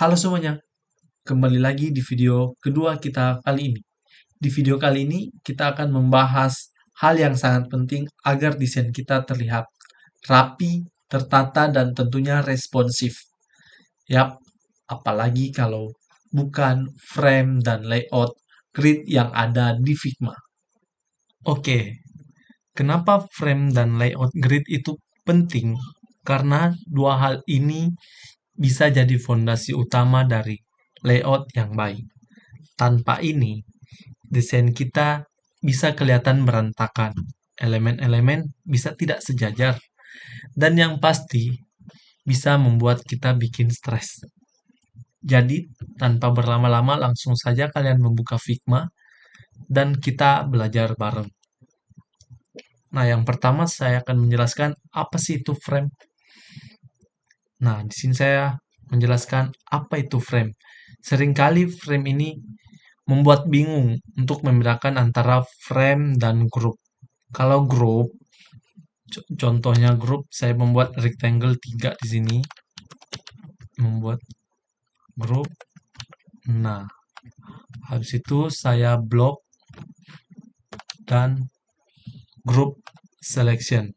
Halo semuanya, kembali lagi di video kedua kita kali ini. Di video kali ini kita akan membahas hal yang sangat penting agar desain kita terlihat rapi, tertata, dan tentunya responsif. Yap, apalagi kalau bukan frame dan layout grid yang ada di Figma. Oke, kenapa frame dan layout grid itu penting? Karena dua hal ini bisa jadi fondasi utama dari layout yang baik. Tanpa ini, desain kita bisa kelihatan berantakan. Elemen-elemen bisa tidak sejajar. Dan yang pasti, bisa membuat kita bikin stres. Jadi, tanpa berlama-lama langsung saja kalian membuka Figma dan kita belajar bareng. Nah, yang pertama saya akan menjelaskan apa sih itu frame. Nah, di sini saya menjelaskan apa itu frame. Seringkali frame ini membuat bingung untuk membedakan antara frame dan grup. Kalau grup, contohnya grup, saya membuat rectangle 3 di sini. Membuat grup. Nah, habis itu saya blok dan grup selection.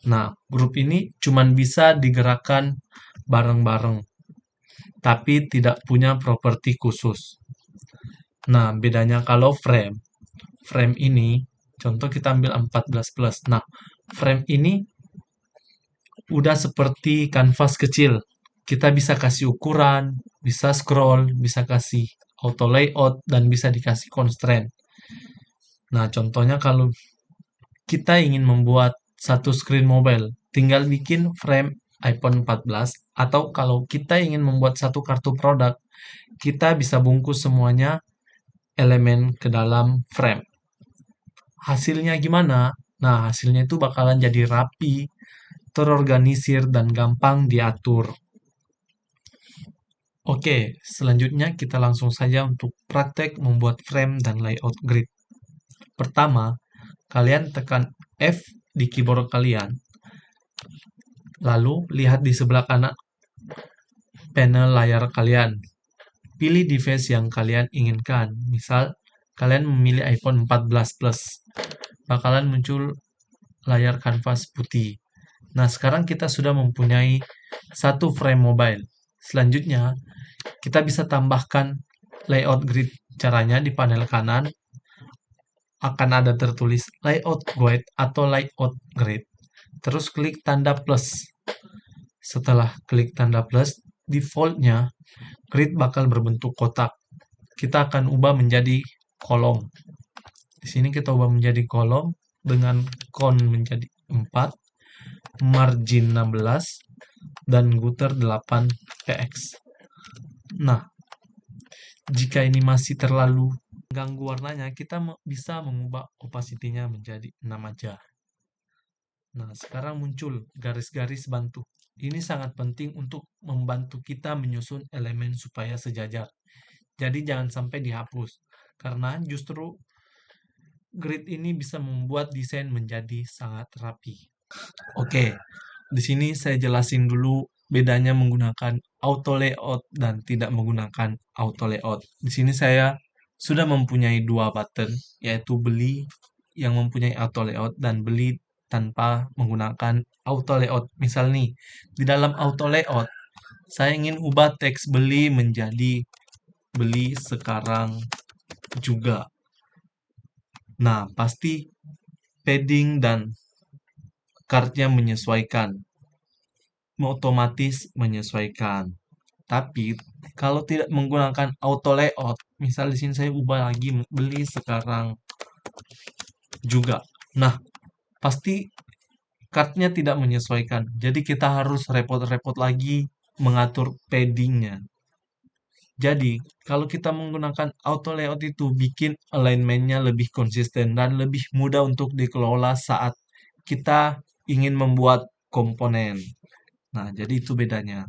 Nah, grup ini cuman bisa digerakkan bareng-bareng, tapi tidak punya properti khusus. Nah, bedanya kalau frame ini, contoh kita ambil 14 plus. Nah, frame ini udah seperti kanvas kecil. Kita bisa kasih ukuran, bisa scroll, bisa kasih auto layout, dan bisa dikasih constraint. Nah, contohnya kalau kita ingin membuat satu screen mobile, tinggal bikin frame iPhone 14, atau kalau kita ingin membuat satu kartu produk, kita bisa bungkus semuanya elemen ke dalam frame. Hasilnya gimana? Nah, hasilnya itu bakalan jadi rapi, terorganisir, dan gampang diatur. Oke, selanjutnya kita langsung saja untuk praktek membuat frame dan layout grid. Pertama, kalian tekan F di keyboard kalian. Lalu, lihat di sebelah kanan panel layar kalian. Pilih device yang kalian inginkan. Misal, kalian memilih iPhone 14 Plus. Bakalan muncul layar kanvas putih. Nah, sekarang kita sudah mempunyai satu frame mobile. Selanjutnya, kita bisa tambahkan layout grid. Caranya di panel kanan akan ada tertulis layout guide atau layout grid. Terus klik tanda plus. Setelah klik tanda plus, defaultnya grid bakal berbentuk kotak. Kita akan ubah menjadi kolom. Di sini kita ubah menjadi kolom dengan kon menjadi 4, margin 16, dan gutter 8 px. Nah, jika ini masih terlalu ganggu warnanya, kita bisa mengubah opacity-nya menjadi 6 aja. Nah, sekarang muncul garis-garis bantu. Ini sangat penting untuk membantu kita menyusun elemen supaya sejajar. Jadi jangan sampai dihapus, karena justru grid ini bisa membuat desain menjadi sangat rapi. Oke, di sini saya jelasin dulu bedanya menggunakan auto layout dan tidak menggunakan auto layout. Di sini saya sudah mempunyai dua button, yaitu beli yang mempunyai auto layout dan beli tanpa menggunakan auto layout. Misal nih, di dalam auto layout, saya ingin ubah teks beli menjadi beli sekarang juga. Nah, pasti padding dan card-nya menyesuaikan, otomatis menyesuaikan. Tapi kalau tidak menggunakan auto layout, misal di sini saya ubah lagi beli sekarang juga. Nah, pasti card-nya tidak menyesuaikan. Jadi kita harus repot-repot lagi mengatur padding-nya. Jadi, kalau kita menggunakan auto layout itu bikin alignment-nya lebih konsisten dan lebih mudah untuk dikelola saat kita ingin membuat komponen. Nah, jadi itu bedanya.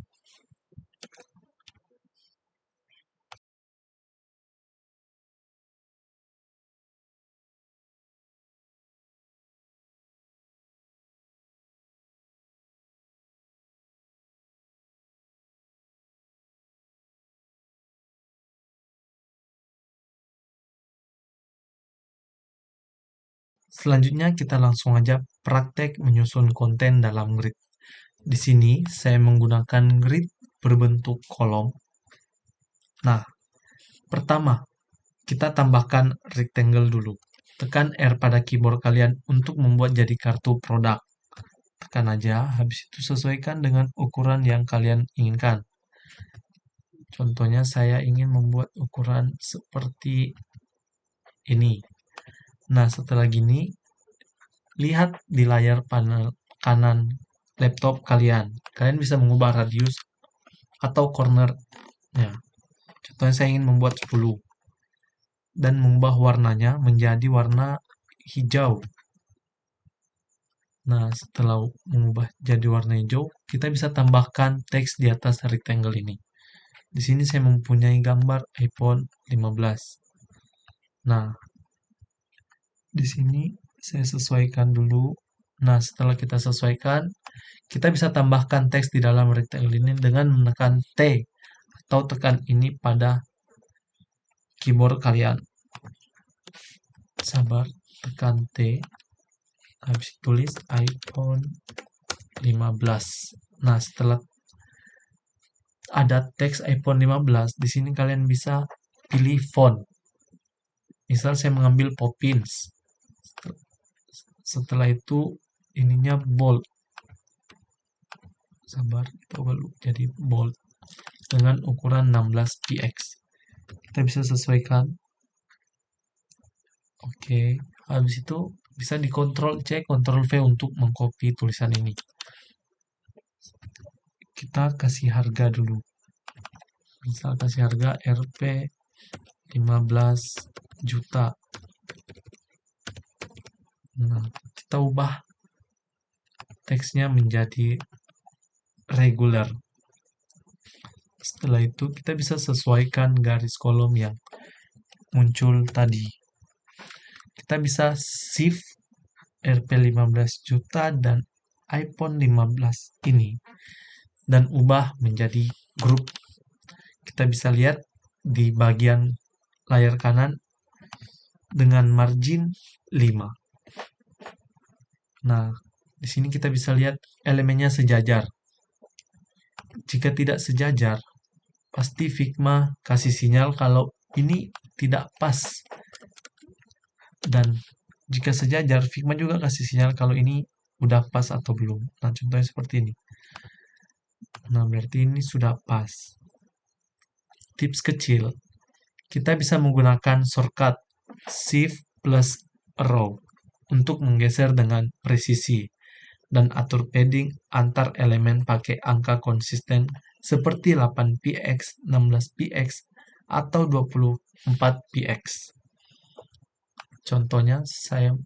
Selanjutnya kita langsung aja praktek menyusun konten dalam grid. Di sini saya menggunakan grid berbentuk kolom. Nah, pertama kita tambahkan rectangle dulu. Tekan R pada keyboard kalian untuk membuat jadi kartu produk. Tekan aja, habis itu sesuaikan dengan ukuran yang kalian inginkan. Contohnya saya ingin membuat ukuran seperti ini. Nah, setelah gini, lihat di layar panel kanan laptop kalian. Kalian bisa mengubah radius atau cornernya. Contohnya saya ingin membuat 10 dan mengubah warnanya menjadi warna hijau. Nah, setelah mengubah jadi warna hijau, kita bisa tambahkan teks di atas rectangle ini. Di sini saya mempunyai gambar iPhone 15. Nah, di sini saya sesuaikan dulu. Nah, setelah kita sesuaikan, kita bisa tambahkan teks di dalam rectangle ini dengan menekan T atau tekan ini pada keyboard kalian. Sabar, tekan T, habis tulis iPhone 15. Nah, setelah ada teks iPhone 15, di sini kalian bisa pilih font. Misal saya mengambil Poppins. Setelah itu ininya bold. Sabar, kita ubah jadi bold dengan ukuran 16 px. Kita bisa sesuaikan. Oke, habis itu bisa dikontrol C, Ctrl V untuk mengcopy tulisan ini. Kita kasih harga dulu. Misal kasih harga Rp 15 juta. Nah, kita ubah teksnya menjadi regular. Setelah itu kita bisa sesuaikan garis kolom yang muncul tadi. Kita bisa shift Rp 15 juta dan iPhone 15 ini dan ubah menjadi grup. Kita bisa lihat di bagian layar kanan dengan margin 5. Nah, di sini kita bisa lihat elemennya sejajar. Jika tidak sejajar, pasti Figma kasih sinyal kalau ini tidak pas. Dan jika sejajar, Figma juga kasih sinyal kalau ini udah pas atau belum. Nah, contohnya seperti ini. Nah, berarti ini sudah pas. Tips kecil, kita bisa menggunakan shortcut Shift plus Arrow untuk menggeser dengan presisi dan atur padding antar elemen pakai angka konsisten seperti 8px, 16px, atau 24px. Contohnya saya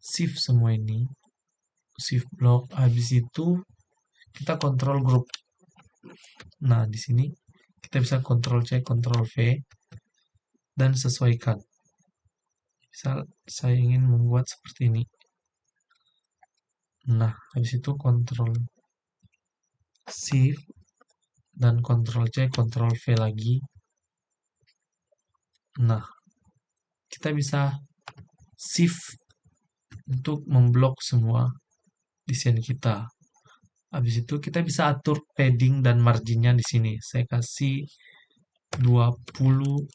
shift semua ini, shift block, habis itu kita kontrol grup. Nah, di sini kita bisa kontrol C, kontrol V dan sesuaikan. Misal saya ingin membuat seperti ini. Nah, habis itu kontrol Shift dan kontrol C, kontrol V lagi. Nah, kita bisa shift untuk memblok semua desain kita. Habis itu kita bisa atur padding dan marginnya di sini. Saya kasih 20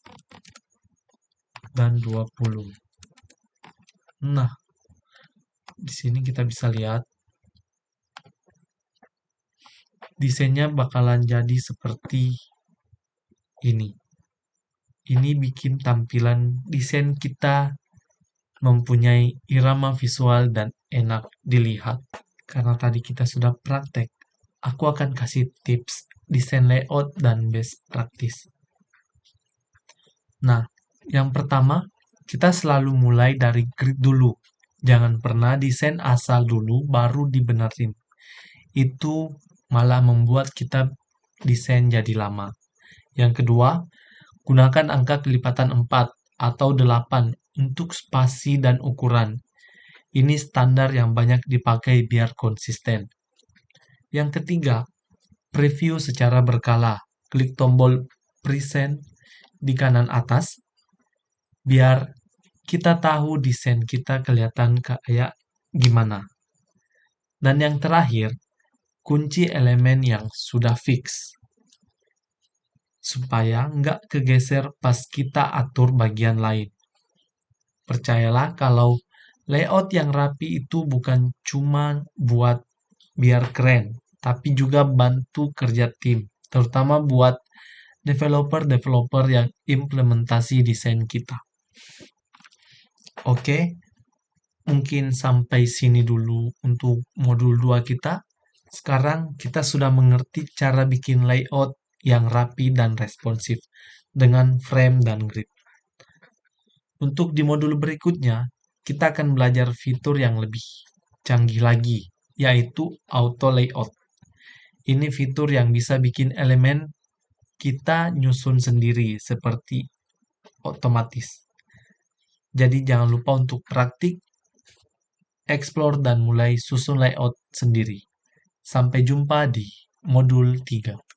dan 20. Nah, di sini kita bisa lihat desainnya bakalan jadi seperti ini. Ini bikin tampilan desain kita mempunyai irama visual dan enak dilihat. Karena tadi kita sudah praktek, aku akan kasih tips desain layout dan best practice. Nah, yang pertama, kita selalu mulai dari grid dulu. Jangan pernah desain asal dulu baru dibenerin. Itu malah membuat kita desain jadi lama. Yang kedua, gunakan angka kelipatan 4 atau 8 untuk spasi dan ukuran. Ini standar yang banyak dipakai biar konsisten. Yang ketiga, preview secara berkala. Klik tombol present di kanan atas biar kita tahu desain kita kelihatan kayak gimana. Dan yang terakhir, kunci elemen yang sudah fix. Supaya nggak kegeser pas kita atur bagian lain. Percayalah kalau layout yang rapi itu bukan cuma buat biar keren, tapi juga bantu kerja tim, terutama buat developer-developer yang implementasi desain kita. Oke, mungkin sampai sini dulu untuk modul 2 kita. Sekarang kita sudah mengerti cara bikin layout yang rapi dan responsif dengan frame dan grid. Untuk di modul berikutnya, kita akan belajar fitur yang lebih canggih lagi, yaitu auto layout. Ini fitur yang bisa bikin elemen kita nyusun sendiri seperti otomatis. Jadi jangan lupa untuk praktik, explore dan mulai susun layout sendiri. Sampai jumpa di modul 3.